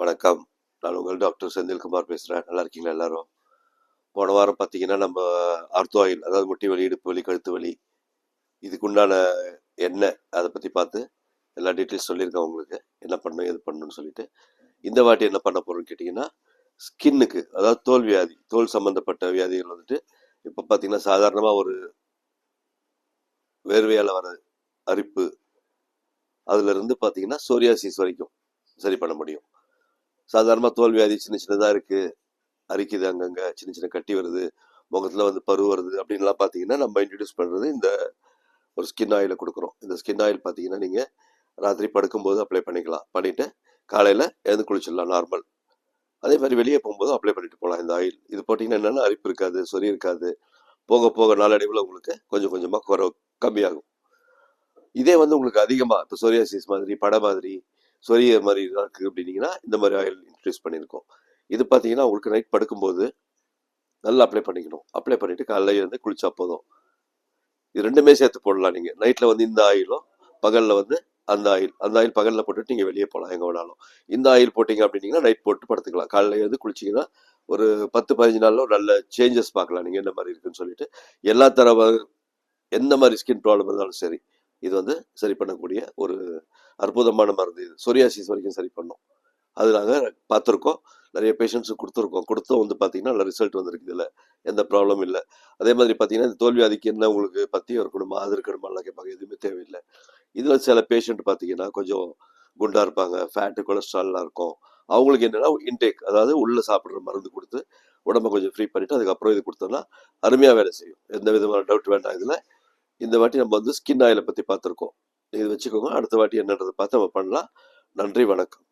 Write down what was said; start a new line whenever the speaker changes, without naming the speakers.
வணக்கம். நான் உங்கள் டாக்டர் செந்தில்குமார் பேசுகிறேன். நல்லா இருக்கீங்களா எல்லாரும்? போன வாரம் பார்த்தீங்கன்னா நம்ம ஆர்த்தோ ஆயில், அதாவது முட்டி வலி, இடுப்பு வலி, கழுத்து வலி, இதுக்குண்டான எண்ணெய் அதை பற்றி பார்த்து எல்லா டீட்டெயில்ஸ் சொல்லியிருக்கேன் உங்களுக்கு. என்ன பண்ணணும் எது பண்ணணும்னு சொல்லிட்டு இந்த வாட்டி என்ன பண்ண போகிறோம்னு கேட்டிங்கன்னா, ஸ்கின்னுக்கு, அதாவது தோல் வியாதி, தோல் சம்மந்தப்பட்ட வியாதிகள் வந்துட்டு இப்போ பார்த்தீங்கன்னா சாதாரணமாக ஒரு வேர்வையால் வர அரிப்பு, அதுலேருந்து பார்த்தீங்கன்னா சோரியாசிஸ் வரைக்கும் சரி பண்ண முடியும். சாதாரணமாக தோல் வியாதி சின்ன சின்னதாக இருக்குது, அரிக்குது, அங்கங்கே சின்ன சின்ன கட்டி வருது, முகத்தில் வந்து பரு வருது அப்படின்லாம் பார்த்தீங்கன்னா நம்ம இன்ட்ரடியூஸ் பண்ணுறது இந்த ஒரு ஸ்கின் ஆயிலை கொடுக்குறோம். இந்த ஸ்கின் ஆயில் பார்த்தீங்கன்னா நீங்கள் ராத்திரி படுக்கும்போது அப்ளை பண்ணிக்கலாம். பண்ணிவிட்டு காலையில் எழுந்து குளிச்சிடலாம் நார்மல். அதே மாதிரி வெளியே போகும்போது அப்ளை பண்ணிட்டு போகலாம் இந்த ஆயில். இது போட்டிங்கன்னா என்னென்னா அரிப்பு இருக்காது, சொறி இருக்காது. போக போக நாளடைவில் உங்களுக்கு கொஞ்சம் கொஞ்சமாக கம்மியாகும். இதே வந்து உங்களுக்கு அதிகமாக இப்போ சொரியாசிஸ் மாதிரி, படை மாதிரி, சொரிய மாதிரி இருக்குது அப்படின்னீங்கன்னா இந்த மாதிரி ஆயில் இன்ட்ரடியூஸ் பண்ணியிருக்கோம். இது பார்த்தீங்கன்னா உங்களுக்கு நைட் படுக்கும்போது நல்லா அப்ளை பண்ணிக்கணும். அப்ளை பண்ணிவிட்டு காலையில் வந்து குளிச்சா போதும். இது ரெண்டுமே சேர்த்து போடலாம். நீங்கள் நைட்டில் வந்து இந்த ஆயிலும், பகலில் வந்து அந்த ஆயில் பகலில் போட்டுட்டு நீங்கள் வெளியே போகலாம் எங்கே வேணாலும். இந்த ஆயில் போட்டிங்க அப்படின்னீங்கன்னா நைட் போட்டு படுத்துக்கலாம். காலையில் வந்து குளிச்சிங்கன்னா ஒரு 10-15 நாளில் ஒரு நல்ல சேஞ்சஸ் பார்க்கலாம் நீங்கள் என்ன மாதிரி இருக்குன்னு சொல்லிட்டு. எல்லா தரவ எந்த மாதிரி ஸ்கின் ப்ராப்ளம் இருந்தாலும் சரி, இது வந்து சரி பண்ணக்கூடிய ஒரு அற்புதமான மருந்து. இது சொரியாசிஸ் வரைக்கும் சரி பண்ணும். அது நாங்கள் பார்த்துருக்கோம், நிறைய பேஷண்ட்ஸுக்கு கொடுத்துருக்கோம். கொடுத்தும் வந்து பார்த்தீங்கன்னா நல்ல ரிசல்ட் வந்திருக்கு. இதில் எந்த ப்ராப்ளமும் இல்லை. அதே மாதிரி பார்த்தீங்கன்னா இந்த தோல்வி ஆதிக்கு என்ன உங்களுக்கு பத்தியம் இருக்கணுமா, அது இருக்கணுமாலாம் கேட்பாங்க. எதுவுமே தேவையில்லை. இதில் சில பேஷண்ட் பார்த்தீங்கன்னா கொஞ்சம் குண்டாக இருப்பாங்க, ஃபேட்டு கொலஸ்ட்ரால்லாம் இருக்கும். அவங்களுக்கு என்னென்னா இன்டேக், அதாவது உள்ளே சாப்பிட்ற மருந்து கொடுத்து உடம்பை கொஞ்சம் ஃப்ரீ பண்ணிவிட்டு அதுக்கப்புறம் இது கொடுத்தோம்னா அருமையாக வேலை செய்யும். எந்த விதமான டவுட் வேண்டாம். இதில் இந்த வாட்டி நம்ம வந்து ஸ்கின் ஆயிலை பற்றி பார்த்துருக்கோம். இது வச்சுக்கோங்க. அடுத்த வாட்டி என்னன்றதை பார்த்து நம்ம பண்ணலாம். நன்றி, வணக்கம்.